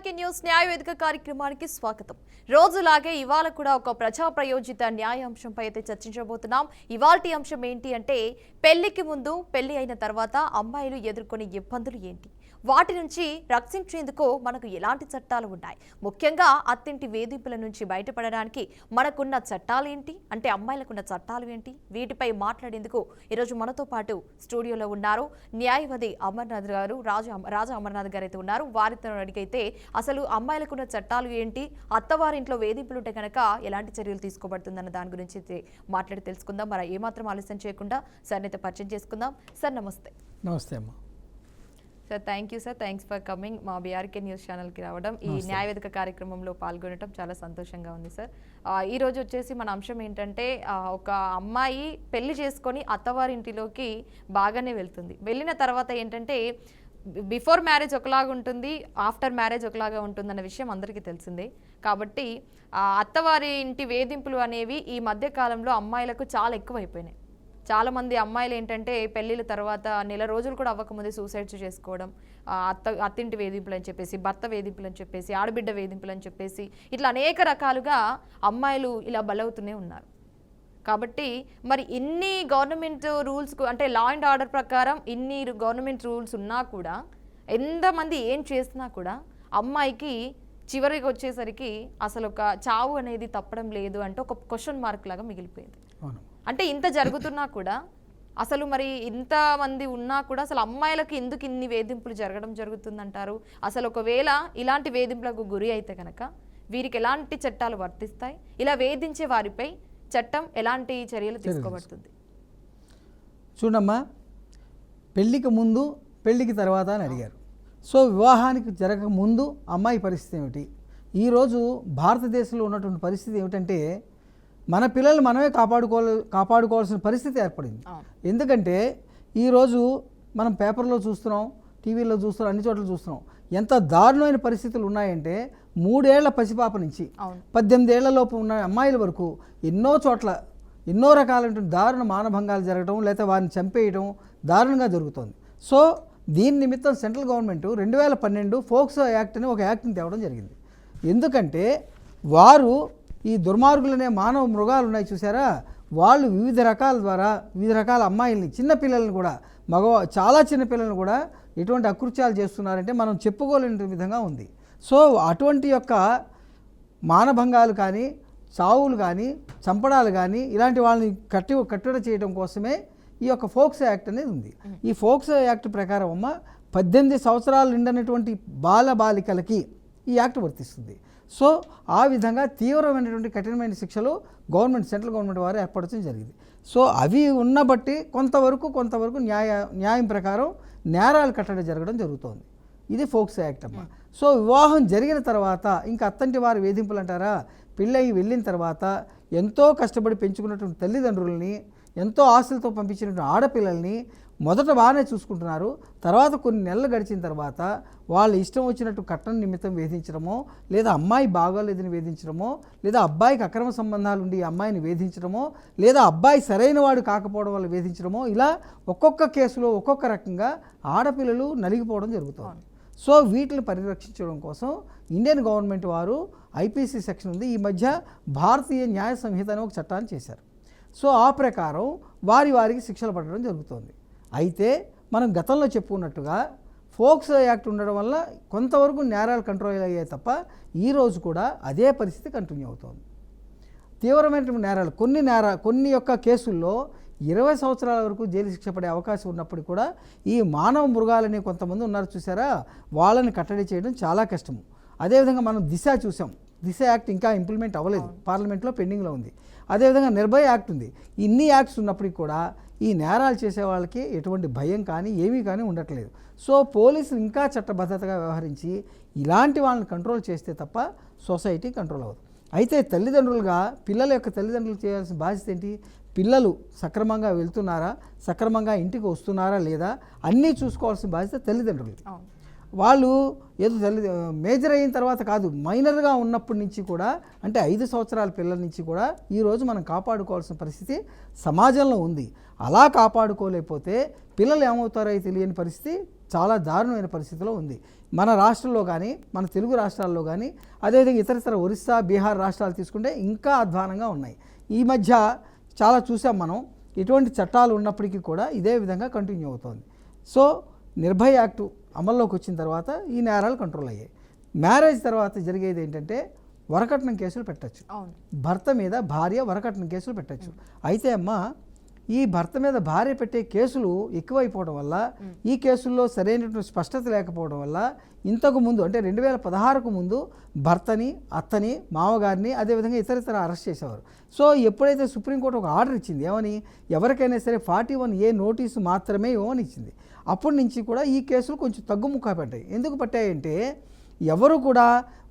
BRK news న్యాయవేదిక కార్యక్రమానికి స్వాగతం. రోజులాగే ఇవాళ కూడా ఒక ప్రజా ప్రయోజిత న్యాయాంశంపై అయితే చర్చించబోతున్నాం. ఇవాల్టి అంశం ఏంటి అంటే పెళ్లికి ముందు, పెళ్లి అయిన తర్వాత అమ్మాయిలు ఎదుర్కొనే ఇబ్బందులు ఏంటి, వాటి నుంచి రక్షించేందుకు మనకు ఎలాంటి చట్టాలు ఉన్నాయి, ముఖ్యంగా అత్తింటి వేధింపుల నుంచి బయటపడడానికి మనకున్న చట్టాలు ఏంటి, అంటే అమ్మాయిలకున్న చట్టాలు ఏంటి, వీటిపై మాట్లాడేందుకు ఈరోజు మనతో పాటు స్టూడియోలో ఉన్నారు న్యాయవాది అమర్నాథ్ గారు, రాజా అమర్నాథ్ గారు అయితే ఉన్నారు. వారితో అడిగైతే అసలు అమ్మాయిలకున్న చట్టాలు ఏంటి, అత్తవారింట్లో వేధింపులు ఉంటే కనుక ఎలాంటి చర్యలు తీసుకోబడుతుందన్న దాని గురించి అయితే మాట్లాడి తెలుసుకుందాం. మరి ఏమాత్రం ఆలస్యం చేయకుండా సార్ని అయితే పరిచయం చేసుకుందాం. సార్ నమస్తే. నమస్తే అమ్మా. Sir thank you sir, thanks for coming మా బీఆర్కే న్యూస్ ఛానల్కి రావడం, ఈ న్యాయవేదిక కార్యక్రమంలో పాల్గొనడం చాలా సంతోషంగా ఉంది సార్. ఈ రోజు వచ్చేసి మన అంశం ఏంటంటే ఒక అమ్మాయి పెళ్లి చేసుకొని అత్తవారింటిలోకి బాగానే వెళ్తుంది. వెళ్ళిన తర్వాత ఏంటంటే బిఫోర్ మ్యారేజ్ ఒకలాగా ఉంటుంది, ఆఫ్టర్ మ్యారేజ్ ఒకలాగా ఉంటుంది అన్న విషయం అందరికీ తెలిసిందే. కాబట్టి అత్తవారి ఇంటి వేధింపులు అనేవి ఈ మధ్య కాలంలో అమ్మాయిలకు చాలా ఎక్కువైపోయినాయి. చాలామంది అమ్మాయిలు ఏంటంటే పెళ్ళిళ్ళ తర్వాత నెల రోజులు కూడా అవ్వకముందే సూసైడ్స్ చేసుకోవడం, అత్తింటి వేధింపులు అని చెప్పేసి, భర్త వేధింపులు అని చెప్పేసి, ఆడబిడ్డ వేధింపులు అని చెప్పేసి, ఇట్లా అనేక రకాలుగా అమ్మాయిలు ఇలా బలవుతూనే ఉన్నారు. కాబట్టి మరి ఇన్ని గవర్నమెంట్ రూల్స్, అంటే లా అండ్ ఆర్డర్ ప్రకారం ఇన్ని గవర్నమెంట్ రూల్స్ ఉన్నా కూడా, ఎంతమంది ఏం చేసినా కూడా అమ్మాయికి చివరికి వచ్చేసరికి అసలు ఒక చావు అనేది తప్పడం లేదు అంటే ఒక క్వశ్చన్ మార్క్ లాగా మిగిలిపోయింది. అంటే ఇంత జరుగుతున్నా కూడా అసలు మరి ఇంతమంది ఉన్నా కూడా అసలు అమ్మాయిలకు ఎందుకు ఇన్ని వేధింపులు జరుగుతుందంటారు? అసలు ఒకవేళ ఇలాంటి వేధింపులకు గురి అయితే కనుక వీరికి ఎలాంటి చట్టాలు వర్తిస్తాయి? ఇలా వేధించే వారిపై చట్టం ఎలాంటి చర్యలు తీసుకోబడుతుంది? చూడమ్మా, పెళ్ళికి ముందు, పెళ్ళికి తర్వాత అని అడిగారు. సో వివాహానికి జరగక ముందు అమ్మాయి పరిస్థితి ఏమిటి? ఈరోజు భారతదేశంలో ఉన్నటువంటి పరిస్థితి ఏమిటంటే మన పిల్లల్ని మనమే కాపాడుకోవాల్సిన పరిస్థితి ఏర్పడింది. ఎందుకంటే ఈరోజు మనం పేపర్లో చూస్తున్నాం, టీవీలో చూస్తున్నాం, అన్ని చోట్ల చూస్తున్నాం. ఎంత దారుణమైన పరిస్థితులు ఉన్నాయంటే 3 ఏళ్ల పసిపాప నుంచి 18 ఏళ్లలోపు ఉన్న అమ్మాయిల వరకు ఎన్నో చోట్ల ఎన్నో రకాలైన దారుణ మానభంగాలు జరగడం, లేకపోతే వారిని చంపేయడం దారుణంగా జరుగుతుంది. సో దీని నిమిత్తం సెంట్రల్ గవర్నమెంట్ 2012 ఫోక్సో యాక్ట్ అని ఒక యాక్ట్ని తేవడం జరిగింది. ఎందుకంటే వారు ఈ దుర్మార్గులనే మానవ మృగాలు ఉన్నాయి చూసారా, వాళ్ళు వివిధ రకాల అమ్మాయిల్ని, చిన్నపిల్లల్ని కూడా, చాలా చిన్నపిల్లల్ని కూడా ఎటువంటి అకృత్యాలు చేస్తున్నారంటే మనం చెప్పుకోలేని విధంగా ఉంది. సో అటువంటి యొక్క మానభంగాలు కానీ, చావులు కానీ, చంపడాలు కానీ, ఇలాంటి వాళ్ళని కట్టడి చేయడం కోసమే ఈ యొక్క ఫోక్సో యాక్ట్ అనేది ఉంది. ఈ ఫోక్సో యాక్ట్ ప్రకారం 18 సంవత్సరాలు నిండినటువంటి బాలికలకి ఈ యాక్ట్ వర్తిస్తుంది. సో ఆ విధంగా తీవ్రమైనటువంటి కఠినమైన శిక్షలు సెంట్రల్ గవర్నమెంట్ వారు ఏర్పరచడం జరిగింది. సో అవి ఉన్నబట్టి కొంతవరకు న్యాయం ప్రకారం నేరాలు కట్టడి జరగడం జరుగుతోంది. ఇది ఫోక్సో యాక్ట్ అమ్మ. సో వివాహం జరిగిన తర్వాత ఇంకా అత్తంటి వారి వేధింపులు అంటారా, పెళ్ళయి వెళ్ళిన తర్వాత ఎంతో కష్టపడి పెంచుకున్నటువంటి తల్లిదండ్రులని, ఎంతో ఆశలతో పంపించినటువంటి ఆడపిల్లల్ని మొదట బాగానే చూసుకుంటున్నారు. తర్వాత కొన్ని నెలలు గడిచిన తర్వాత వాళ్ళు ఇష్టం వచ్చినట్టు కట్నం నిమిత్తం వేధించడమో, లేదా అమ్మాయి బాగోలేదని వేధించడమో, లేదా అబ్బాయికి అక్రమ సంబంధాలు ఉండి అమ్మాయిని వేధించడమో, లేదా అబ్బాయి సరైన వాడు కాకపోవడం వల్ల వేధించడమో, ఇలా ఒక్కొక్క కేసులో ఒక్కొక్క రకంగా ఆడపిల్లలు నలిగిపోవడం జరుగుతుంది. సో వీటిని పరిరక్షించడం కోసం ఇండియన్ గవర్నమెంట్ వారు ఐపీసీ సెక్షన్ ఉంది, ఈ మధ్య భారతీయ న్యాయ సంహిత అని ఒక చట్టాన్ని చేశారు. సో ఆ ప్రకారం వారికి శిక్షలు పడడం జరుగుతుంది. అయితే మనం గతంలో చెప్పుకున్నట్టుగా ఫోక్సో యాక్ట్ ఉండడం వల్ల కొంతవరకు నేరాలు కంట్రోల్ అయ్యాయి తప్ప ఈరోజు కూడా అదే పరిస్థితి కంటిన్యూ అవుతుంది. తీవ్రమైన నేరాలు కొన్ని యొక్క కేసుల్లో 20 సంవత్సరాల వరకు జైలు శిక్ష పడే అవకాశం ఉన్నప్పుడు కూడా ఈ మానవ మృగాలని కొంతమంది ఉన్నారు చూసారా, వాళ్ళని కట్టడి చేయడం చాలా కష్టము. అదేవిధంగా మనం దిశ చూసాం, దిశ యాక్ట్ ఇంకా ఇంప్లిమెంట్ అవ్వలేదు, పార్లమెంట్లో పెండింగ్లో ఉంది. అదేవిధంగా నిర్భయ యాక్ట్ ఉంది. ఇన్ని యాక్ట్స్ ఉన్నప్పటికీ కూడా ఈ నేరాలు చేసే వాళ్ళకి ఎటువంటి భయం కానీ ఏమీ కానీ ఉండట్లేదు. సో పోలీసులు ఇంకా చట్టబద్ధతగా వ్యవహరించి ఇలాంటి వాళ్ళని కంట్రోల్ చేస్తే తప్ప సొసైటీ కంట్రోల్ అవ్వదు. అయితే తల్లిదండ్రులుగా పిల్లల యొక్క తల్లిదండ్రులు చేయాల్సిన బాధ్యత ఏంటి? పిల్లలు సక్రమంగా వెళ్తున్నారా, సక్రమంగా ఇంటికి వస్తున్నారా లేదా అన్నీ చూసుకోవాల్సిన బాధ్యత తల్లిదండ్రులు. వాళ్ళు ఏదో మేజర్ అయిన తర్వాత కాదు, మైనర్గా ఉన్నప్పటి నుంచి కూడా, అంటే 5 సంవత్సరాల పిల్లల నుంచి కూడా ఈరోజు మనం కాపాడుకోవాల్సిన పరిస్థితి సమాజంలో ఉంది. అలా కాపాడుకోలేకపోతే పిల్లలు ఏమవుతారో తెలియని పరిస్థితి చాలా దారుణమైన పరిస్థితిలో ఉంది. మన రాష్ట్రంలో కానీ, మన తెలుగు రాష్ట్రాల్లో కానీ, అదేవిధంగా ఇతర ఒరిస్సా, బీహార్ రాష్ట్రాలు తీసుకుంటే ఇంకా అధ్వానంగా ఉన్నాయి. ఈ మధ్య చాలా చూసాం మనం. ఎటువంటి చట్టాలు ఉన్నప్పటికీ కూడా ఇదే విధంగా కంటిన్యూ అవుతోంది. సో నిర్భయ యాక్టు అమల్లోకి వచ్చిన తర్వాత ఈ నేరాలు కంట్రోల్ అయ్యాయి. మ్యారేజ్ తర్వాత జరిగేది ఏంటంటే వరకట్నం కేసులు పెట్టచ్చు. భర్త మీద భార్య వరకట్నం కేసులు పెట్టచ్చు. అయితే అమ్మ, ఈ భర్త మీద భార్య పెట్టే కేసులు ఎక్కువైపోవడం వల్ల, ఈ కేసుల్లో సరైనటువంటి స్పష్టత లేకపోవడం వల్ల ఇంతకు ముందు అంటే 2016కు ముందు భర్తని, అత్తని, మామగారిని, అదేవిధంగా ఇతర అరెస్ట్ చేసేవారు. సో ఎప్పుడైతే సుప్రీంకోర్టు ఒక ఆర్డర్ ఇచ్చింది, ఏమని, ఎవరికైనా సరే 41A నోటీసు మాత్రమే ఇవ్వమని ఇచ్చింది, అప్పటి నుంచి కూడా ఈ కేసులు కొంచెం తగ్గుముఖ పడ్డాయి. ఎందుకు పట్టాయంటే ఎవరు కూడా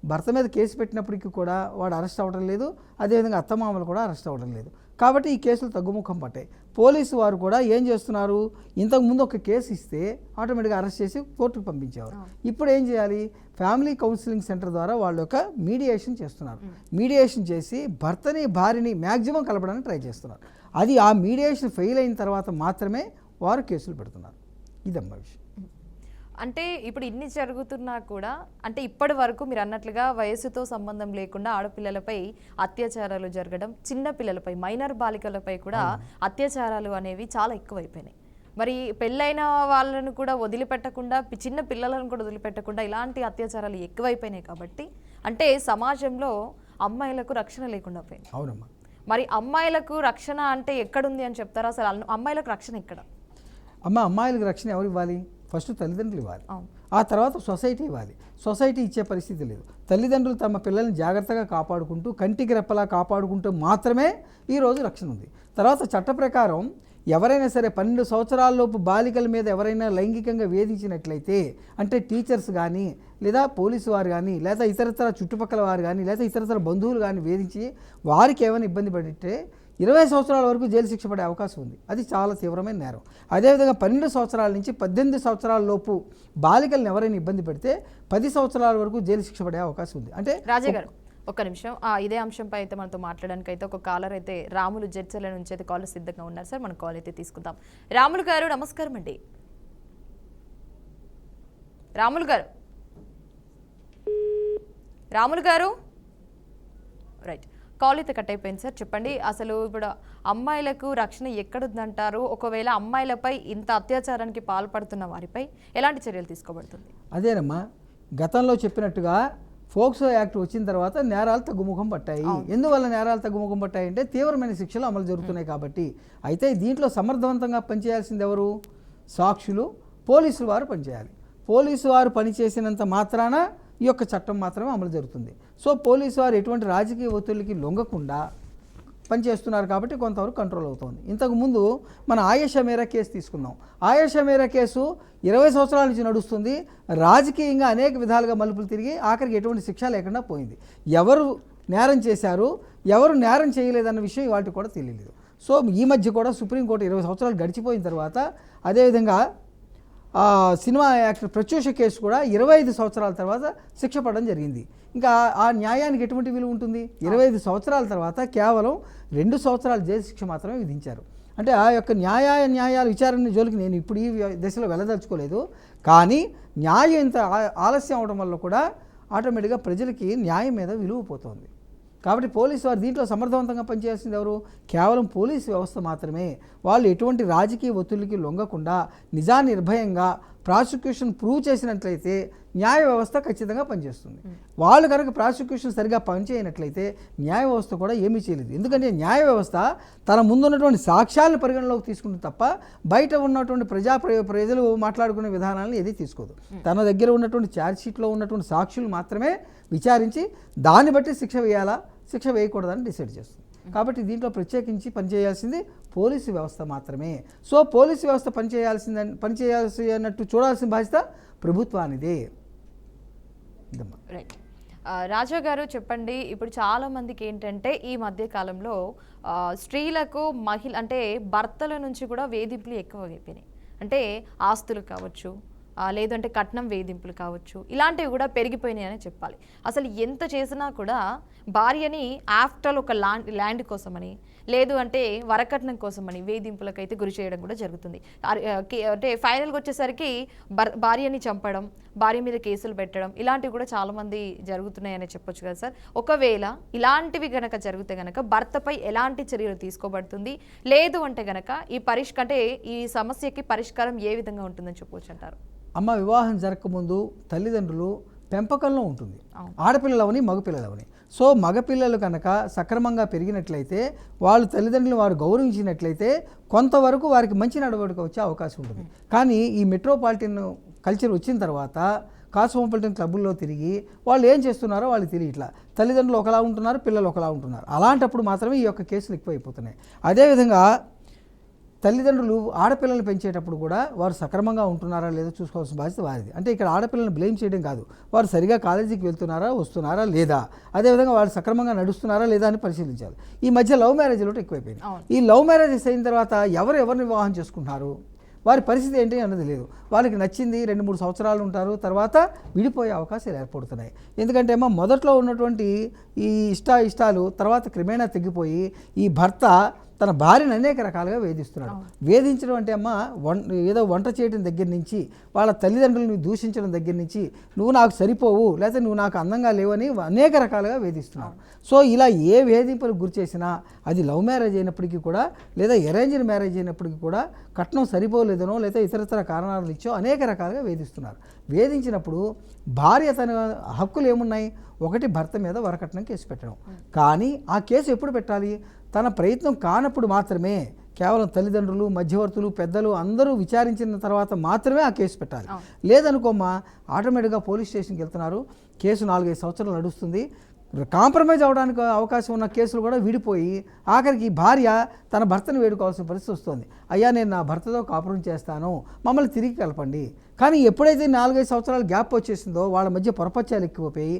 భర్త మీద కేసు పెట్టినప్పటికీ కూడా వాడు అరెస్ట్ అవ్వడం లేదు, అదేవిధంగా అత్తమామలు కూడా అరెస్ట్ అవ్వడం లేదు. కాబట్టి ఈ కేసులు తగ్గుముఖం పట్టాయి. పోలీసు వారు కూడా ఏం చేస్తున్నారు, ఇంతకుముందు ఒక కేసు ఇస్తే ఆటోమేటిక్గా అరెస్ట్ చేసి కోర్టుకు పంపించేవారు. ఇప్పుడు ఏం చేయాలి, ఫ్యామిలీ కౌన్సిలింగ్ సెంటర్ ద్వారా వాళ్ళ యొక్క మీడియేషన్ చేస్తున్నారు. మీడియేషన్ చేసి భర్తని, భార్యని మ్యాక్సిమం కలపడానికి ట్రై చేస్తున్నారు. అది ఆ మీడియేషన్ ఫెయిల్ అయిన తర్వాత మాత్రమే వారు కేసులు పెడుతున్నారు. ఇదమ్మా విషయం. అంటే ఇప్పుడు ఇన్ని జరుగుతున్నా కూడా, అంటే ఇప్పటి వరకు మీరు అన్నట్లుగా వయసుతో సంబంధం లేకుండా ఆడపిల్లలపై అత్యాచారాలు జరగడం, చిన్న పిల్లలపై, మైనర్ బాలికలపై కూడా అత్యాచారాలు అనేవి చాలా ఎక్కువైపోయినాయి. మరి పెళ్ళైన వాళ్ళను కూడా వదిలిపెట్టకుండా, చిన్న పిల్లలను కూడా వదిలిపెట్టకుండా ఇలాంటి అత్యాచారాలు ఎక్కువైపోయినాయి. కాబట్టి అంటే సమాజంలో అమ్మాయిలకు రక్షణ లేకుండా పోయింది. అవునమ్మా. మరి అమ్మాయిలకు రక్షణ అంటే ఎక్కడుంది అని చెప్తారా? అసలు అమ్మాయిలకు రక్షణ ఎక్కడ? అమ్మాయిలకు రక్షణ ఎవరు ఇవ్వాలి? ఫస్ట్ తల్లిదండ్రులు ఇవ్వాలి, ఆ తర్వాత సొసైటీ ఇవ్వాలి. సొసైటీ ఇచ్చే పరిస్థితి లేదు. తల్లిదండ్రులు తమ పిల్లల్ని జాగ్రత్తగా కాపాడుకుంటూ, కంటికి రెప్పలా కాపాడుకుంటూ మాత్రమే ఈరోజు రక్షణ ఉంది. తర్వాత చట్ట ప్రకారం ఎవరైనా సరే 12 సంవత్సరాలలోపు బాలికల మీద ఎవరైనా లైంగికంగా వేధించినట్లయితే, అంటే టీచర్స్ కానీ, లేదా పోలీసు వారు కానీ, లేదా ఇతరతర చుట్టుపక్కల వారు కానీ, లేదా ఇతరతర బంధువులు కానీ వేధించి వారికి ఏమైనా ఇబ్బంది పడితే 20 సంవత్సరాల వరకు జైలు శిక్ష పడే అవకాశం ఉంది. అది చాలా తీవ్రమైన నేరం. అదేవిధంగా 12 సంవత్సరాల నుంచి 18 సంవత్సరాల లోపు బాలికలను ఎవరైనా ఇబ్బంది పెడితే 10 సంవత్సరాల వరకు జైలు శిక్ష పడే అవకాశం ఉంది. అంటే రాజా గారు ఒక్క నిమిషం, ఇదే అంశంపై అయితే మనతో మాట్లాడడానికి అయితే ఒక కాలర్ అయితే రాములు జడ్చర్ల నుంచి అయితే కాల్ సిద్ధంగా ఉన్నారు సార్. మనం కాల్ అయితే తీసుకుందాం. రాములు గారు నమస్కారం అండి. రాములు గారు, రాములు గారు, రైట్, కాల్ అయితే కట్ అయిపోయింది సార్. చెప్పండి, అసలు ఇప్పుడు అమ్మాయిలకు రక్షణ ఎక్కడుందంటారు? ఒకవేళ అమ్మాయిలపై ఇంత అత్యాచారానికి పాల్పడుతున్న వారిపై ఎలాంటి చర్యలు తీసుకోబడుతుంది? అదేనమ్మా, గతంలో చెప్పినట్టుగా ఫోక్సో యాక్ట్ వచ్చిన తర్వాత నేరాలు తగ్గుముఖం పట్టాయి. ఎందువల్ల నేరాలు తగ్గుముఖం పట్టాయి అంటే తీవ్రమైన శిక్షలు అమలు జరుగుతున్నాయి కాబట్టి. అయితే దీంట్లో సమర్థవంతంగా పనిచేయాల్సింది ఎవరు? సాక్షులు, పోలీసులు వారు పనిచేయాలి. పోలీసు వారు పనిచేసినంత మాత్రాన ఈ యొక్క చట్టం మాత్రమే అమలు జరుగుతుంది. సో పోలీసు వారు ఎటువంటి రాజకీయ ఒత్తిడికి లొంగకుండా పనిచేస్తున్నారు కాబట్టి కొంతవరకు కంట్రోల్ అవుతుంది. ఇంతకుముందు మన ఆయేషా మీరా కేసు తీసుకున్నాం. ఆయేషా మీరా కేసు 20 సంవత్సరాల నుంచి నడుస్తుంది. రాజకీయంగా అనేక విధాలుగా మలుపులు తిరిగి ఆఖరికి ఎటువంటి శిక్ష లేకుండా పోయింది. ఎవరు నేరం చేశారు, ఎవరు నేరం చేయలేదన్న విషయం వాటికి కూడా తెలియలేదు. సో ఈ మధ్య కూడా సుప్రీంకోర్టు 20 సంవత్సరాలు గడిచిపోయిన తర్వాత, అదేవిధంగా సినిమా యాక్టర్ ప్రత్యూష కేసు కూడా 25 సంవత్సరాల తర్వాత శిక్ష పడడం జరిగింది. ఇంకా ఆ న్యాయానికి ఎటువంటి విలువ ఉంటుంది? 25 సంవత్సరాల తర్వాత కేవలం 2 సంవత్సరాల జైలు శిక్ష మాత్రమే విధించారు. అంటే ఆ యొక్క న్యాయాల విచారణ జోలికి నేను ఇప్పుడు ఈ దశలో వెళ్ళదలుచుకోలేదు. కానీ న్యాయం ఇంత ఆలస్యం అవడం వల్ల కూడా ఆటోమేటిక్గా ప్రజలకి న్యాయం మీద విలువ పోతుంది. కాబట్టి పోలీసు వారు దీంట్లో సమర్థవంతంగా పనిచేయాల్సింది ఎవరు? కేవలం పోలీసు వ్యవస్థ మాత్రమే. వాళ్ళు ఎటువంటి రాజకీయ ఒత్తిడికి లొంగకుండా నిర్భయంగా ప్రాసిక్యూషన్ ప్రూవ్ చేసినట్లయితే న్యాయ వ్యవస్థ ఖచ్చితంగా పనిచేస్తుంది. వాళ్ళు కనుక ప్రాసిక్యూషన్ సరిగా పనిచేయనట్లయితే న్యాయ వ్యవస్థ కూడా ఏమీ చేయలేదు. ఎందుకంటే న్యాయ వ్యవస్థ తన ముందున్నటువంటి సాక్ష్యాలను పరిగణలోకి తీసుకుంటుంది తప్ప బయట ఉన్నటువంటి ప్రజలు మాట్లాడుకునే విధానాలను ఏది తీసుకోదు. తన దగ్గర ఉన్నటువంటి ఛార్జ్షీట్లో ఉన్నటువంటి సాక్షులు మాత్రమే విచారించి దాన్ని బట్టి శిక్ష వేయాలా, శిక్ష వేయకూడదని డిసైడ్ చేస్తుంది. కాబట్టి దీంట్లో ప్రత్యేకించి పనిచేయాల్సింది పోలీసు వ్యవస్థ మాత్రమే. సో పోలీసు వ్యవస్థ పనిచేయాల్సి అన్నట్టు చూడాల్సిన బాధ్యత ప్రభుత్వానిదే. రైట్, రాజా గారు చెప్పండి, ఇప్పుడు చాలా మందికి ఏంటంటే ఈ మధ్య కాలంలో స్త్రీలకు అంటే భర్తల నుంచి కూడా వేధింపులు ఎక్కువ అయిపోయినాయి. అంటే ఆస్తులు కావచ్చు, లేదంటే కట్నం వేధింపులు కావచ్చు, ఇలాంటివి కూడా పెరిగిపోయినాయని చెప్పాలి. అసలు ఎంత చేసినా కూడా భార్యని ఆఫ్టర్ ఒక ల్యాండ్ కోసమని, లేదు అంటే వరకట్నం కోసమని వేధింపులకైతే గురి చేయడం కూడా జరుగుతుంది. అంటే ఫైనల్గా వచ్చేసరికి భార్యని చంపడం, భార్య మీద కేసులు పెట్టడం, ఇలాంటివి కూడా చాలామంది జరుగుతున్నాయని చెప్పొచ్చు కదా సార్. ఒకవేళ ఇలాంటివి గనక జరిగితే గనక భర్తపై ఎలాంటి చర్యలు తీసుకోబడుతుంది, లేదు అంటే గనక ఈ సమస్యకి పరిష్కారం ఏ విధంగా ఉంటుందని చెప్పవచ్చు అంటారు? అమ్మ, వివాహం జరగకముందు తల్లిదండ్రులు పెంపకంలో ఉంటుంది, ఆడపిల్లలవని మగపిల్లలవని. సో మగపిల్లలు కనుక సక్రమంగా పెరిగినట్లయితే, వాళ్ళు తల్లిదండ్రులు వారు గౌరవించినట్లయితే కొంతవరకు వారికి మంచి నడవడిక వచ్చే అవకాశం ఉంటుంది. కానీ ఈ మెట్రోపాలిటన్ కల్చర్ వచ్చిన తర్వాత కాస్మోపాలిటన్ క్లబ్బుల్లో తిరిగి వాళ్ళు ఏం చేస్తున్నారో వాళ్ళు తెలియట్లా. తల్లిదండ్రులు ఒకలా ఉంటున్నారు, పిల్లలు ఒకలా ఉంటున్నారు. అలాంటప్పుడు మాత్రమే ఈ యొక్క కేసులు ఎక్కువైపోతున్నాయి. అదేవిధంగా తల్లిదండ్రులు ఆడపిల్లలు పెంచేటప్పుడు కూడా వారు సక్రమంగా ఉంటున్నారా లేదో చూసుకోవాల్సిన బాధ్యత వారిది. అంటే ఇక్కడ ఆడపిల్లలను బ్లేమ్ చేయడం కాదు, వారు సరిగా కాలేజీకి వెళ్తున్నారా, వస్తున్నారా లేదా, అదేవిధంగా వారు సక్రమంగా నడుస్తున్నారా లేదా అని పరిశీలించాలి. ఈ మధ్య లవ్ మ్యారేజ్లు ఎక్కువైపోయింది. ఈ లవ్ మ్యారేజెస్ అయిన తర్వాత ఎవరిని వివాహం చేసుకుంటున్నారు, వారి పరిస్థితి ఏంటి అన్నది లేదు. వాళ్ళకి నచ్చింది 2-3 సంవత్సరాలు ఉంటారు, తర్వాత విడిపోయే అవకాశాలు ఏర్పడుతున్నాయి. ఎందుకంటే అమ్మ, మొదట్లో ఉన్నటువంటి ఈ ఇష్టాలు తర్వాత క్రమేణా తగ్గిపోయి ఈ భర్త తన భార్యను అనేక రకాలుగా వేధిస్తున్నాడు. వేధించడం అంటే అమ్మ, ఏదో వంట చేయడం దగ్గర నుంచి, వాళ్ళ తల్లిదండ్రులను దూషించడం దగ్గర నుంచి, నువ్వు నాకు సరిపోవు, లేకపోతే నువ్వు నాకు అందంగా లేవని అనేక రకాలుగా వేధిస్తున్నాడు. సో ఇలా ఏ వేధింపులకు గురి చేసినా, అది లవ్ మ్యారేజ్ అయినప్పటికీ కూడా, లేదా అరేంజ్డ్ మ్యారేజ్ అయినప్పటికీ కూడా, కట్నం సరిపోలేదనో లేదా ఇతరతర కారణాలు ఇచ్చో అనేక రకాలుగా వేధిస్తున్నారు. వేధించినప్పుడు భార్య తన హక్కులు ఏమున్నాయి? ఒకటి, భర్త మీద వరకట్నం కేసు పెట్టడం. కానీ ఆ కేసు ఎప్పుడు పెట్టాలి? తన ప్రయత్నం కానప్పుడు మాత్రమే, కేవలం తల్లిదండ్రులు, మధ్యవర్తులు, పెద్దలు అందరూ విచారించిన తర్వాత మాత్రమే ఆ కేసు పెట్టాలి. లేదనుకోమ్మా, ఆటోమేటిక్గా పోలీస్ స్టేషన్కి వెళ్తున్నారు, కేసు 4-5 సంవత్సరాలు నడుస్తుంది, కాంప్రమైజ్ అవడానికి అవకాశం ఉన్న కేసులు కూడా విడిపోయి ఆఖరికి భార్య తన భర్తను వేడుకోవాల్సిన పరిస్థితి వస్తుంది. అయ్యా, నేను నా భర్తతో కాపురం చేస్తాను, మమ్మల్ని తిరిగి కలపండి. కానీ ఎప్పుడైతే 4-5 సంవత్సరాల గ్యాప్ వచ్చేసిందో వాళ్ళ మధ్య పొరపచ్చాలు ఎక్కువైపోయి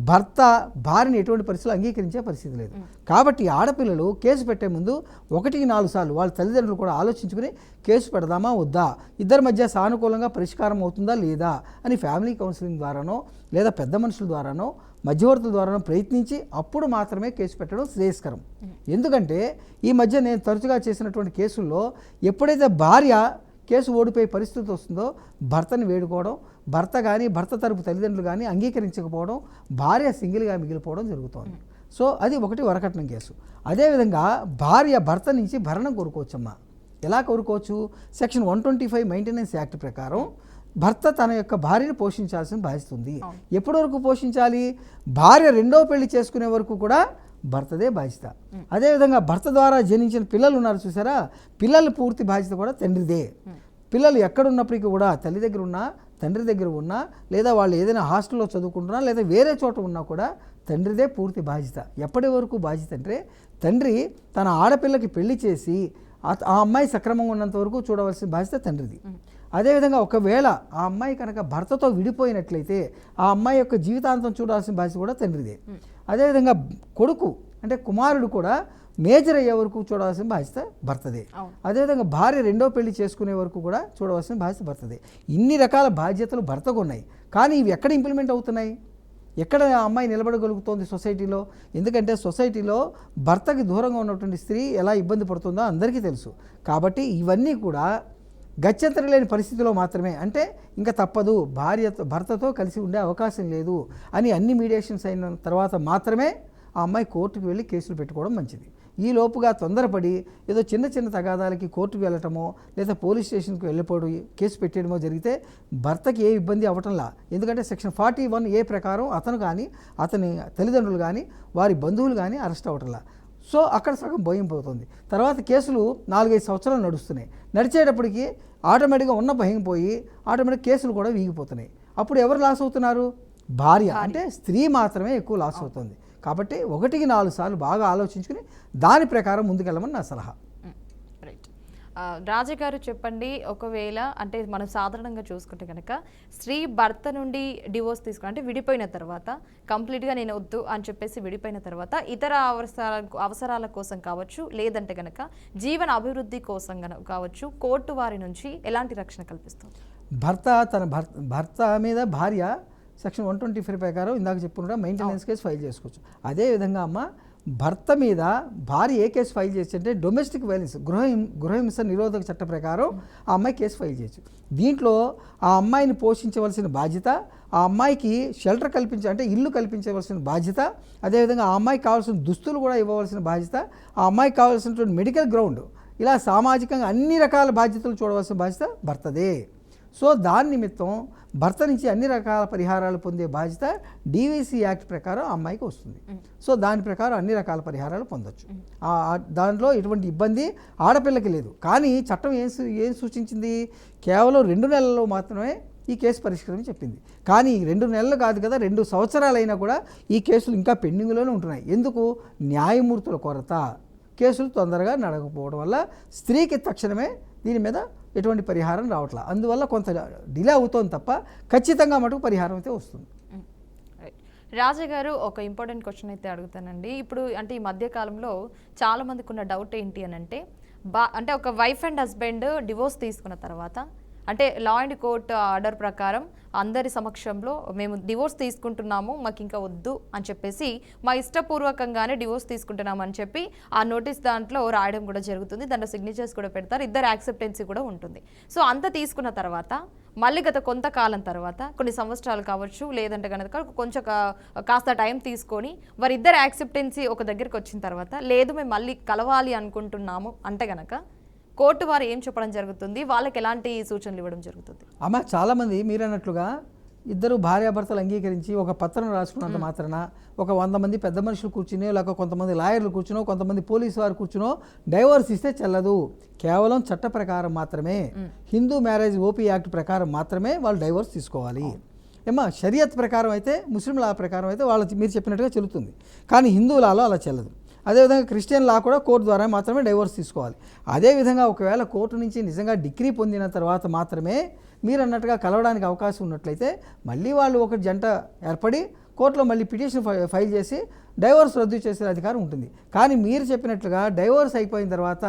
భర్త భార్యని ఎటువంటి పరిస్థితులు అంగీకరించే పరిస్థితి లేదు. కాబట్టి ఆడపిల్లలు కేసు పెట్టే ముందు 1-4 సార్లు వాళ్ళ తల్లిదండ్రులు కూడా ఆలోచించుకుని కేసు పెడదామా వద్దా, ఇద్దరి మధ్య సానుకూలంగా పరిష్కారం అవుతుందా లేదా అని ఫ్యామిలీ కౌన్సిలింగ్ ద్వారానో లేదా పెద్ద మనుషుల ద్వారానో మధ్యవర్తుల ద్వారానో ప్రయత్నించి అప్పుడు మాత్రమే కేసు పెట్టడం శ్రేయస్కరం. ఎందుకంటే ఈ మధ్య నేను తరచుగా చేసినటువంటి కేసుల్లో ఎప్పుడైతే భార్య కేసు ఓడిపోయే పరిస్థితి వస్తుందో భర్తని వేడుకోవడం, భర్త తరపు తల్లిదండ్రులు కానీ అంగీకరించకపోవడం, భార్య సింగిల్గా మిగిలిపోవడం జరుగుతోంది. సో అది ఒకటి వరకట్నం కేసు. అదేవిధంగా భార్య భర్త నుంచి భరణం కోరుకోవచ్చమ్మా. ఎలా కోరుకోవచ్చు? సెక్షన్ 125 మెయింటెనెన్స్ యాక్ట్ ప్రకారం భర్త తన యొక్క భార్యను పోషించాల్సిన బాధ్యత ఉంది. ఎప్పటి వరకు పోషించాలి? భార్య రెండో పెళ్లి చేసుకునే వరకు కూడా భర్తదే బాధ్యత. అదేవిధంగా భర్త ద్వారా జనించిన పిల్లలు ఉన్నారు చూసారా, పిల్లల పూర్తి బాధ్యత కూడా తండ్రిదే. పిల్లలు ఎక్కడున్నప్పటికీ కూడా తల్లి దగ్గర ఉన్నా, తండ్రి దగ్గర ఉన్నా, లేదా వాళ్ళు ఏదైనా హాస్టల్లో చదువుకుంటున్నా, లేదా వేరే చోట ఉన్నా కూడా తండ్రిదే పూర్తి బాధ్యత. ఎప్పటి వరకు బాధ్యత అంటే, తండ్రి తన ఆడపిల్లకి పెళ్లి చేసి ఆ అమ్మాయి సక్రమంగా ఉన్నంత వరకు చూడవలసిన బాధ్యత తండ్రిది. అదేవిధంగా ఒకవేళ ఆ అమ్మాయి కనుక భర్తతో విడిపోయినట్లయితే ఆ అమ్మాయి యొక్క జీవితాంతం చూడాల్సిన బాధ్యత కూడా తండ్రిదే. అదేవిధంగా కొడుకు అంటే కుమారుడు కూడా మేజర్ అయ్యే వరకు చూడవలసిన బాధ్యత భర్తదే. అదేవిధంగా భార్య రెండో పెళ్లి చేసుకునే వరకు కూడా చూడవలసిన బాధ్యత భర్తదే. ఇన్ని రకాల బాధ్యతలు భర్తకు ఉన్నాయి. కానీ ఇవి ఎక్కడ ఇంప్లిమెంట్ అవుతున్నాయి? ఎక్కడ అమ్మాయి నిలబడగలుగుతోంది సొసైటీలో? ఎందుకంటే సొసైటీలో భర్తకి దూరంగా ఉన్నటువంటి స్త్రీ ఎలా ఇబ్బంది పడుతుందో అందరికీ తెలుసు. కాబట్టి ఇవన్నీ కూడా గత్యంతరం లేని పరిస్థితిలో మాత్రమే, అంటే ఇంకా తప్పదు, భర్తతో కలిసి ఉండే అవకాశం లేదు అని అన్ని మీడియేషన్స్ అయిన తర్వాత మాత్రమే ఆ అమ్మాయి కోర్టుకు వెళ్ళి కేసులు పెట్టుకోవడం మంచిది. ఈ లోపుగా తొందరపడి ఏదో చిన్న చిన్న తగాదాలకి కోర్టుకు వెళ్ళటమో లేదా పోలీస్ స్టేషన్కి వెళ్ళిపోవడం, కేసు పెట్టేయడమో జరిగితే భర్తకి ఏ ఇబ్బంది అవ్వటంలా. ఎందుకంటే సెక్షన్ 41A ప్రకారం అతను కానీ అతని తల్లిదండ్రులు కానీ వారి బంధువులు కానీ అరెస్ట్ అవ్వటంలా. సో అక్కడ సగం భయం పోతుంది. తర్వాత కేసులు 4-5 సంవత్సరాలు నడుస్తున్నాయి. నడిచేటప్పటికి ఆటోమేటిక్గా ఉన్న భయం పోయి ఆటోమేటిక్ కేసులు కూడా వీగిపోతున్నాయి. అప్పుడు ఎవరు లాస్ అవుతున్నారు? భార్య, అంటే స్త్రీ మాత్రమే ఎక్కువ లాస్ అవుతుంది. కాబట్టి 1-4 సార్లు బాగా ఆలోచించుకుని దాని ప్రకారం ముందుకెళ్ళమని నా సలహా. రాజగారు చెప్పండి, ఒకవేళ అంటే మనం సాధారణంగా చూసుకుంటే కనుక స్త్రీ భర్త నుండి డివోర్స్ తీసుకుని అంటే విడిపోయిన తర్వాత కంప్లీట్గా నేను వద్దు అని చెప్పేసి విడిపోయిన తర్వాత ఇతర అవసరాల కోసం కావచ్చు, లేదంటే కనుక జీవన అభివృద్ధి కోసం కావచ్చు, కోర్టు వారి నుంచి ఎలాంటి రక్షణ కల్పిస్తుంది? భర్త తన భర్త మీద భార్య సెక్షన్ 125 ప్రకారం ఇందాక చెప్పుకున్నా మెయింటెనెన్స్ కేసు ఫైల్ చేసుకోవచ్చు. అదేవిధంగా అమ్మ భర్త మీద భార్య ఏ కేసు ఫైల్ చేయొచ్చు అంటే డొమెస్టిక్ వైలెన్స్ గృహహింస నిరోధక చట్ట ప్రకారం ఆ అమ్మాయి కేసు ఫైల్ చేయొచ్చు. దీంట్లో ఆ అమ్మాయిని పోషించవలసిన బాధ్యత, ఆ అమ్మాయికి షెల్టర్ అంటే ఇల్లు కల్పించవలసిన బాధ్యత, అదేవిధంగా ఆ అమ్మాయికి కావాల్సిన దుస్తులు కూడా ఇవ్వవలసిన బాధ్యత, ఆ అమ్మాయికి కావాల్సినటువంటి మెడికల్ గ్రౌండ్, ఇలా సామాజికంగా అన్ని రకాల బాధ్యతలు చూడవలసిన బాధ్యత భర్తదే. సో దాని నిమిత్తం భర్త నుంచి అన్ని రకాల పరిహారాలు పొందే బాధ్యత డివిసి యాక్ట్ ప్రకారం అమ్మాయికి వస్తుంది. సో దాని ప్రకారం అన్ని రకాల పరిహారాలు పొందొచ్చు. దాంట్లో ఎటువంటి ఇబ్బంది ఆడపిల్లకి లేదు. కానీ చట్టం ఏం సూచించింది, కేవలం 2 నెలల్లో మాత్రమే ఈ కేసు పరిష్కారం చెప్పింది. కానీ 2 నెలలు కాదు కదా, 2 సంవత్సరాలైనా కూడా ఈ కేసులు ఇంకా పెండింగ్లోనే ఉంటున్నాయి. ఎందుకు? న్యాయమూర్తుల కొరత, కేసులు తొందరగా నడకపోవడం వల్ల స్త్రీకి తక్షణమే దీని మీద ఎటువంటి పరిహారం రావట్లా. అందువల్ల కొంత డిలే అవుతోంది తప్ప ఖచ్చితంగా మటుకు పరిహారం అయితే వస్తుంది. రాజా గారు, ఒక ఇంపార్టెంట్ క్వశ్చన్ అయితే అడుగుతానండి. ఇప్పుడు అంటే ఈ మధ్య కాలంలో చాలా మందికి ఉన్న డౌట్ ఏంటి అని అంటే ఒక వైఫ్ అండ్ హస్బెండ్ డివోర్స్ తీసుకున్న తర్వాత, అంటే లా అండ్ కోర్ట్ ఆర్డర్ ప్రకారం అందరి సమక్షంలో మేము డివోర్స్ తీసుకుంటున్నాము, మాకు ఇంకా వద్దు అని చెప్పేసి మా ఇష్టపూర్వకంగానే డివోర్స్ తీసుకుంటున్నాము అని చెప్పి ఆ నోటీస్ దాంట్లో రాయడం కూడా జరుగుతుంది. దాంట్లో సిగ్నేచర్స్ కూడా పెడతారు, ఇద్దరు యాక్సెప్టెన్సీ కూడా ఉంటుంది. సో అంత తీసుకున్న తర్వాత మళ్ళీ గత కొంతకాలం తర్వాత, కొన్ని సంవత్సరాలు కావచ్చు, లేదంటే కనుక కొంచెం కాస్త టైం తీసుకొని వారిద్దరు యాక్సెప్టెన్సీ ఒక దగ్గరికి వచ్చిన తర్వాత, లేదు మేము మళ్ళీ కలవాలి అనుకుంటున్నాము అంటే కనుక కోర్టు వారు ఏం చెప్పడం జరుగుతుంది, వాళ్ళకి ఎలాంటి సూచనలు ఇవ్వడం జరుగుతుంది? అమ్మ చాలామంది మీరు అన్నట్లుగా ఇద్దరు భార్యాభర్తలు అంగీకరించి ఒక పత్రం రాసుకున్నంత మాత్రాన ఒక 100 మంది పెద్ద మనుషులు కూర్చుని, లేక కొంతమంది లాయర్లు కూర్చునో, కొంతమంది పోలీసు వారు కూర్చునో డైవోర్స్ ఇస్తే చెల్లదు. కేవలం చట్ట ప్రకారం మాత్రమే, హిందూ మ్యారేజ్ ఓపీ యాక్ట్ ప్రకారం మాత్రమే వాళ్ళు డైవోర్స్ తీసుకోవాలి. ఏమా షరియత్ ప్రకారం అయితే, ముస్లిం లా ప్రకారం అయితే మీరు చెప్పినట్టుగా చెల్లుతుంది. కానీ హిందూ లాలో అలా చెల్లదు. అదేవిధంగా క్రిస్టియన్ లా కూడా కోర్టు ద్వారా మాత్రమే డైవోర్స్ తీసుకోవాలి. అదేవిధంగా ఒకవేళ కోర్టు నుంచి నిజంగా డిగ్రీ పొందిన తర్వాత మాత్రమే మీరు అన్నట్టుగా కలవడానికి అవకాశం ఉన్నట్లయితే మళ్ళీ వాళ్ళు ఒక జంట ఏర్పడి కోర్టులో మళ్ళీ పిటిషన్ ఫైల్ చేసి డైవోర్స్ రద్దు చేసే అధికారం ఉంటుంది. కానీ మీరు చెప్పినట్లుగా డైవోర్స్ అయిపోయిన తర్వాత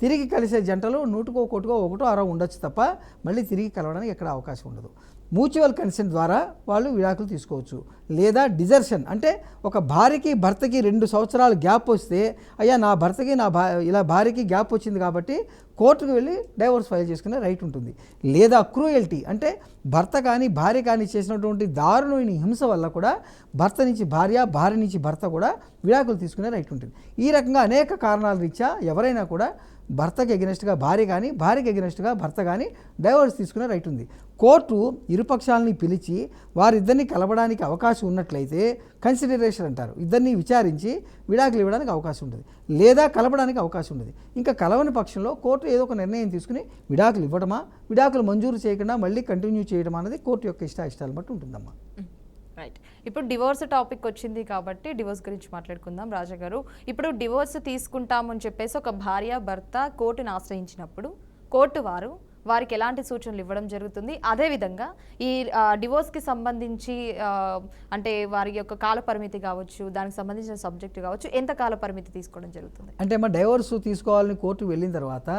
తిరిగి కలిసే జంటలు 100కో 1 అరవ ఉండొచ్చు తప్ప మళ్ళీ తిరిగి కలవడానికి ఎక్కడ అవకాశం ఉండదు. మ్యూచువల్ కన్సెంట్ ద్వారా వాళ్ళు విడాకులు తీసుకోవచ్చు. లేదా డిజర్షన్ అంటే ఒక భార్యకి భర్తకి 2 సంవత్సరాలు గ్యాప్ వస్తే, అయ్యా నా భర్తకి ఇలా భార్యకి గ్యాప్ వచ్చింది కాబట్టి కోర్టుకు వెళ్ళి డైవోర్స్ ఫైల్ చేసుకునే రైట్ ఉంటుంది. లేదా క్రూయల్టీ అంటే భర్త కానీ భార్య కానీ చేసినటువంటి దారుణమైన హింస వల్ల కూడా భర్త నుంచి భార్య, భార్య నుంచి భర్త కూడా విడాకులు తీసుకునే రైట్ ఉంటుంది. ఈ రకంగా అనేక కారణాల రీత్యా ఎవరైనా కూడా భర్తకి ఎగనెస్ట్గా భార్య కానీ, భార్యకి ఎగనెస్ట్గా భర్త కానీ డైవోర్స్ తీసుకునే రైట్ ఉంది. కోర్టు ఇరుపక్షాలని పిలిచి వారిద్దరిని కలవడానికి అవకాశం ఉన్నట్లయితే కన్సిడరేషన్ అంటారు, ఇద్దరిని విచారించి విడాకులు ఇవ్వడానికి అవకాశం ఉంటుంది. లేదా కలపడానికి అవకాశం ఉంటుంది. ఇంకా కలవని పక్షంలో కోర్టు ఏదో ఒక నిర్ణయం తీసుకుని విడాకులు ఇవ్వడమా, విడాకులు మంజూరు చేయకుండా మళ్ళీ కంటిన్యూ చేయడం అనేది కోర్టు యొక్క ఇష్టాయిష్టాలు బట్టి ఉంటుందమ్మా. రైట్. ఇప్పుడు డివోర్స్ టాపిక్ వచ్చింది కాబట్టి డివోర్స్ గురించి మాట్లాడుకుందాం. రాజా గారు, ఇప్పుడు డివోర్స్ తీసుకుంటామని చెప్పేసి ఒక భార్య భర్త కోర్టును ఆశ్రయించినప్పుడు కోర్టు వారికి ఎలాంటి సూచనలు ఇవ్వడం జరుగుతుంది? అదేవిధంగా ఈ డివోర్స్కి సంబంధించి అంటే వారి యొక్క కాల పరిమితి కావచ్చు, దానికి సంబంధించిన సబ్జెక్ట్ కావచ్చు, ఎంత కాల పరిమితి తీసుకోవడం జరుగుతుంది? అంటే మా డైవోర్స్ తీసుకోవాలని కోర్టుకు వెళ్ళిన తర్వాత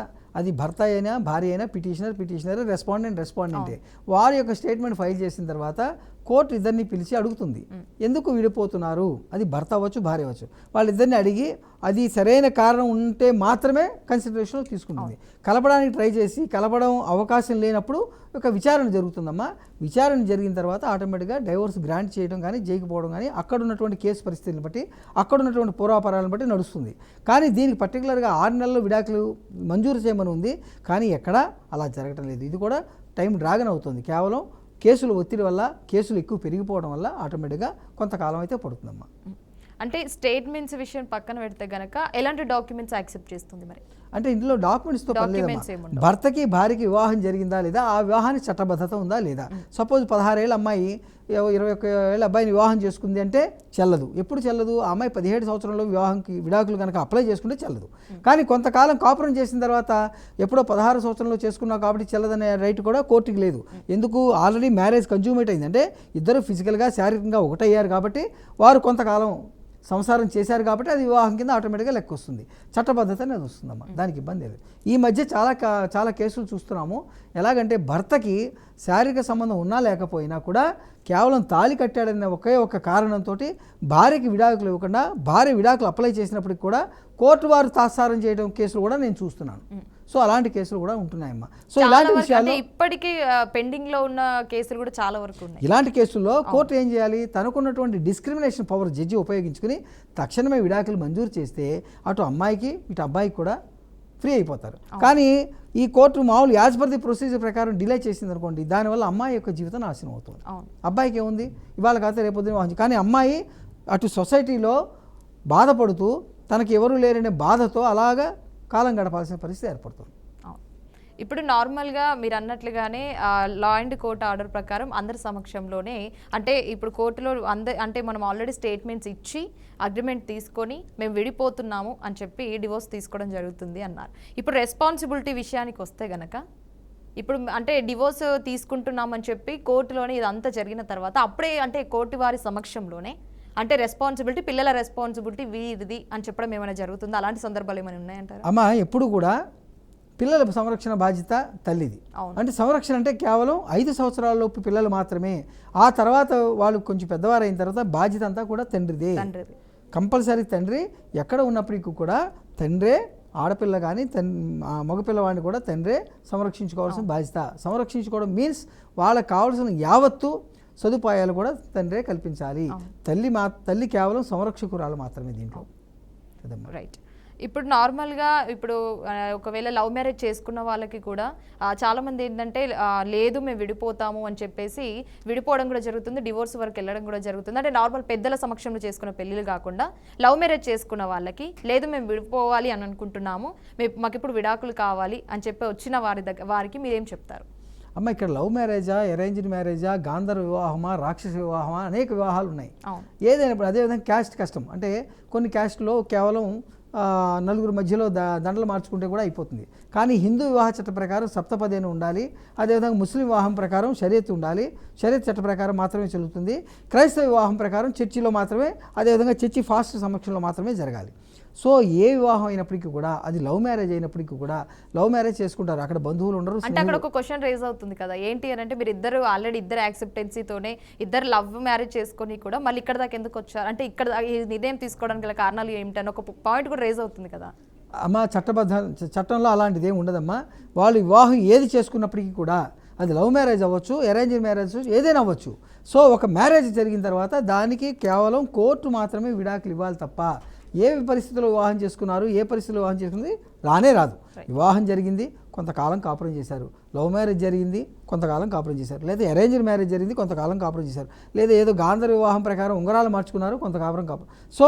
అది భర్త అయినా భార్య అయినా పిటిషనర్ రెస్పాండెంటే వారి యొక్క స్టేట్మెంట్ ఫైల్ చేసిన తర్వాత కోర్టు ఇద్దరిని పిలిచి అడుగుతుంది, ఎందుకు విడిపోతున్నారు? అది భర్త అవ్వచ్చు, భార్య అవ్వచ్చు. వాళ్ళిద్దరిని అడిగి అది సరైన కారణం ఉంటే మాత్రమే కన్సిడరేషన్లో తీసుకుంటుంది. కలపడానికి ట్రై చేసి కలపడం అవకాశం లేనప్పుడు ఒక విచారణ జరుగుతుందమ్మా. విచారణ జరిగిన తర్వాత ఆటోమేటిక్గా డైవోర్స్ గ్రాంట్ చేయడం కానీ, చేయకపోవడం కానీ అక్కడ ఉన్నటువంటి కేసు పరిస్థితిని బట్టి, అక్కడ ఉన్నటువంటి పూర్వాపరాలను బట్టి నడుస్తుంది. కానీ దీనికి పర్టికులర్గా 6 నెలల్లో విడాకులు మంజూరు చేయమని ఉంది. కానీ ఎక్కడా అలా జరగటం లేదు. ఇది కూడా టైం డ్రాగన్ అవుతుంది. కేవలం కేసుల ఒత్తిడి వల్ల, కేసులు ఎక్కువ పెరిగిపోవడం వల్ల ఆటోమేటిక్గా కొంతకాలం అయితే పడుతుందమ్మా. అంటే స్టేట్మెంట్స్ విషయం పక్కన పెడితే గనక ఎలాంటి డాక్యుమెంట్స్ యాక్సెప్ట్ చేస్తుంది మరి? అంటే ఇందులో డాక్యుమెంట్స్తో పని లేదమ్మా. భర్తకి భార్యకి వివాహం జరిగిందా లేదా, ఆ వివాహానికి చట్టబద్ధత ఉందా లేదా. సపోజ్ 16 ఏళ్ళ అమ్మాయి 21 ఏళ్ళ అబ్బాయిని వివాహం చేసుకుంది అంటే చెల్లదు. ఎప్పుడు చెల్లదు? ఆ అమ్మాయి 17 సంవత్సరంలో విడాకులు కనుక అప్లై చేసుకుంటే చెల్లదు. కానీ కొంతకాలం కాపురం చేసిన తర్వాత ఎప్పుడో 16 సంవత్సరంలో చేసుకున్నావు కాబట్టి చెల్లదనే రైట్ కూడా కోర్టుకి లేదు. ఎందుకు? ఆల్రెడీ మ్యారేజ్ కన్జ్యూమేట్ అయింది. అంటే ఇద్దరు ఫిజికల్గా శారీరకంగా ఒకటయ్యారు కాబట్టి వారు కొంతకాలం సంసారం చేశారు కాబట్టి అది వివాహం కింద ఆటోమేటిక్గా లెక్క వస్తుంది, చట్టబద్ధత అనేది వస్తుందమ్మా, దానికి ఇబ్బంది లేదు. ఈ మధ్య చాలా కేసులు చూస్తున్నాము. ఎలాగంటే భర్తకి శారీరక సంబంధం ఉన్నా లేకపోయినా కూడా కేవలం తాళి కట్టాడనే ఒకే ఒక కారణంతో భార్యకి విడాకులు ఇవ్వకుండా భార్య విడాకులు అప్లై చేసినప్పటికి కూడా కోర్టు వారు తాత్సారం చేయడం కేసులు కూడా నేను చూస్తున్నాను. సో అలాంటి కేసులు కూడా ఉంటున్నాయమ్మా. సో ఇలాంటి విషయాల్లో ఇప్పటికీ పెండింగ్ లో ఉన్న కేసులు కూడా చాలా వరకు ఉన్నాయి. ఇలాంటి కేసుల్లో కోర్టు ఏం చేయాలి, తనకున్నటువంటి డిస్క్రిమినేషన్ పవర్ జడ్జి ఉపయోగించుకుని తక్షణమే విడాకులు మంజూరు చేస్తే అటు అమ్మాయికి ఇటు అబ్బాయికి కూడా ఫ్రీ అయిపోతారు. కానీ ఈ కోర్టు మామూలు యాజ్ పర్ ది ప్రొసీజర్ ప్రకారం డిలే చేసింది అనుకోండి, దానివల్ల అమ్మాయి యొక్క జీవితం నాశనం అవుతుంది. అబ్బాయికి ఏముంది, ఇవాళ కాకపోతే రేపొద్దున, కానీ అమ్మాయి అటు సొసైటీలో బాధపడుతూ తనకి ఎవరు లేరనే బాధతో అలాగా కాలం గడపాల్సిన పరిస్థితి ఏర్పడుతుంది. ఇప్పుడు నార్మల్గా మీరు అన్నట్లుగానే లా అండ్ కోర్ట్ ఆర్డర్ ప్రకారం అందరి సమక్షంలోనే, అంటే ఇప్పుడు కోర్టులో అంటే మనం ఆల్రెడీ స్టేట్మెంట్స్ ఇచ్చి అగ్రిమెంట్ తీసుకొని మేము విడిపోతున్నాము అని చెప్పి డివోర్స్ తీసుకోవడం జరుగుతుంది అన్నారు. ఇప్పుడు రెస్పాన్సిబిలిటీ విషయానికి వస్తే గనక, ఇప్పుడు అంటే డివోర్స్ తీసుకుంటున్నామని చెప్పి కోర్టులోనే ఇదంతా జరిగిన తర్వాత అప్పుడే అంటే కోర్టు వారి సమక్షంలోనే అంటే రెస్పాన్సిబిలిటీ, పిల్లల రెస్పాన్సిబిలిటీ వీరిది అని చెప్పడం ఏమైనా జరుగుతుందో, అలాంటి సందర్భాలు ఏమైనా ఉన్నాయంటారా? అమ్మా, ఎప్పుడు కూడా పిల్లల సంరక్షణ బాధ్యత తల్లిది. అంటే సంరక్షణ అంటే కేవలం 5 సంవత్సరాల లోపు పిల్లలు మాత్రమే. ఆ తర్వాత వాళ్ళు కొంచెం పెద్దవారు అయిన తర్వాత బాధ్యత అంతా కూడా తండ్రిదే. కంపల్సరీ తండ్రి ఎక్కడ ఉన్నప్పటికీ కూడా తండ్రే, ఆడపిల్ల కానీ మగపిల్లవాడిని కూడా తండ్రే సంరక్షించుకోవాల్సిన బాధ్యత. సంరక్షించుకోవడం మీన్స్ వాళ్ళకి కావాల్సిన యావత్తు సదుపాయాలు కూడా తండ్రే కల్పించాలి. తల్లి కేవలం సంరక్షకురాలు మాత్రమే దీంట్లో. రైట్. ఇప్పుడు నార్మల్గా ఇప్పుడు ఒకవేళ లవ్ మ్యారేజ్ చేసుకున్న వాళ్ళకి కూడా చాలామంది ఏంటంటే లేదు మేము విడిపోతాము అని చెప్పేసి విడిపోవడం కూడా జరుగుతుంది, డివోర్స్ వరకు వెళ్ళడం కూడా జరుగుతుంది. అంటే నార్మల్ పెద్దల సమక్షంలో చేసుకున్న పెళ్ళిళ్ళు కాకుండా లవ్ మ్యారేజ్ చేసుకున్న వాళ్ళకి లేదు మేము విడిపోవాలి అని అనుకుంటున్నాము, మాకు ఇప్పుడు విడాకులు కావాలి అని చెప్పి వచ్చిన వారికి మీరేం చెప్తారు? అమ్మ, ఇక్కడ లవ్ మ్యారేజా, అరేంజ్డ్ మ్యారేజా, గాంధర్వ వివాహమా, రాక్షస వివాహమా, అనేక వివాహాలు ఉన్నాయి. ఏదైనా అదేవిధంగా క్యాస్ట్ కష్టం అంటే కొన్ని క్యాస్ట్లో కేవలం నలుగురు మధ్యలో దండలు మార్చుకుంటే కూడా అయిపోతుంది. కానీ హిందూ వివాహ చట్ట ప్రకారం సప్తపదేని ఉండాలి. అదేవిధంగా ముస్లిం వివాహం ప్రకారం షరియత్ ఉండాలి, షరియత్ చట్ట ప్రకారం మాత్రమే చెల్లుతుంది. క్రైస్తవ వివాహం ప్రకారం చర్చిలో మాత్రమే, అదేవిధంగా చర్చి ఫాస్ట్ సమక్షంలో మాత్రమే జరగాలి. సో ఏ వివాహం అయినప్పటికీ కూడా, అది లవ్ మ్యారేజ్ అయినప్పటికీ కూడా, లవ్ మ్యారేజ్ చేసుకుంటారు, అక్కడ బంధువులు ఉండరు. అంటే అక్కడ ఒక క్వశ్చన్ రేజ్ అవుతుంది కదా, ఏంటి అని అంటే మీరు ఇద్దరు ఆల్రెడీ ఇద్దరు యాక్సెప్టెన్సీతోనే ఇద్దరు లవ్ మ్యారేజ్ చేసుకొని కూడా మళ్ళీ ఇక్కడ దాకా ఎందుకు వచ్చారు, అంటే ఇక్కడ ఈ నిర్ణయం తీసుకోవడానికి గల కారణాలు ఏమిటని ఒక పాయింట్ కూడా రేజ్ అవుతుంది కదా. అమ్మ, చట్టంలో అలాంటిది ఏమి ఉండదమ్మా. వాళ్ళు వివాహం ఏది చేసుకున్నప్పటికీ కూడా, అది లవ్ మ్యారేజ్ అవ్వచ్చు, అరేంజ్ మ్యారేజ్ ఏదైనా అవ్వచ్చు. సో ఒక మ్యారేజ్ జరిగిన తర్వాత దానికి కేవలం కోర్టు మాత్రమే విడాకులు ఇవ్వాలి తప్ప, ఏ పరిస్థితుల్లో వివాహం చేసుకున్నారు, ఏ పరిస్థితుల్లో వివాహం చేసుకుంది రానే రాదు. వివాహం జరిగింది, కొంతకాలం కాపురం చేశారు. లవ్ మ్యారేజ్ జరిగింది, కొంతకాలం కాపురం చేశారు. లేదా అరేంజ్డ్ మ్యారేజ్ జరిగింది, కొంతకాలం కాపురం చేశారు. లేదా ఏదో గాంధర్వ వివాహం ప్రకారం ఉంగరాలు మార్చుకున్నారు, కొంతకాలం కాపురం. సో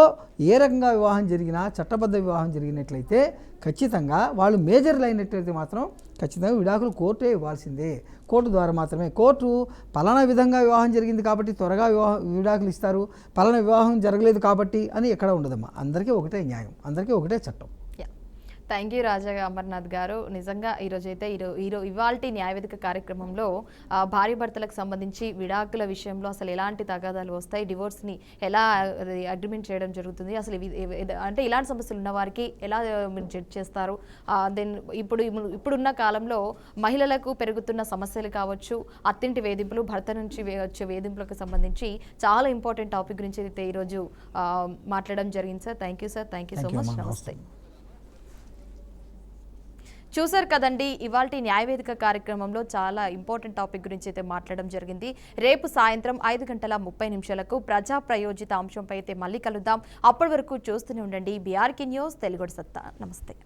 ఏ రకంగా వివాహం జరిగినా, చట్టబద్ధ వివాహం జరిగినట్లయితే ఖచ్చితంగా వాళ్ళు మేజర్లు అయినట్లయితే మాత్రం ఖచ్చితంగా విడాకులు కోర్టే ఇవ్వాల్సిందే. కోర్టు ద్వారా మాత్రమే. కోర్టు పలానా విధంగా వివాహం జరిగింది కాబట్టి త్వరగా విడాకులు ఇస్తారు, పలానా వివాహం జరగలేదు కాబట్టి అని ఎక్కడ ఉండదమ్మా. అందరికీ ఒకటే న్యాయం, అందరికీ ఒకటే చట్టం. థ్యాంక్ యూ రాజా అమర్నాథ్ గారు. నిజంగా ఈరోజైతే ఇవాల్టి న్యాయవేదిక కార్యక్రమంలో భార్య భర్తలకు సంబంధించి విడాకుల విషయంలో అసలు ఎలాంటి తగాదాలు వస్తాయి, డివోర్స్ని ఎలా అగ్రిమెంట్ చేయడం జరుగుతుంది, అసలు అంటే ఇలాంటి సమస్యలు ఉన్న వారికి ఎలా మీరు జడ్జ్ చేస్తారు, దెన్ ఇప్పుడున్న కాలంలో మహిళలకు పెరుగుతున్న సమస్యలు కావచ్చు, అత్తింటి వేధింపులు, భర్త నుంచి వచ్చే వేధింపులకు సంబంధించి చాలా ఇంపార్టెంట్ టాపిక్ గురించి అయితే ఈరోజు మాట్లాడడం జరిగింది sir. Thank you sir. Thank you so much. నమస్తే. చూసారు కదండి, ఇవాల్టి న్యాయవేదిక కార్యక్రమంలో చాలా ఇంపార్టెంట్ టాపిక్ గురించి అయితే మాట్లాడడం జరిగింది. రేపు సాయంత్రం 5:30 ప్రజా ప్రయోజిత అంశంపై అయితే మళ్ళీ కలుద్దాం. అప్పటి వరకు చూస్తూనే ఉండండి BRK న్యూస్, తెలుగు సత్తా. నమస్తే.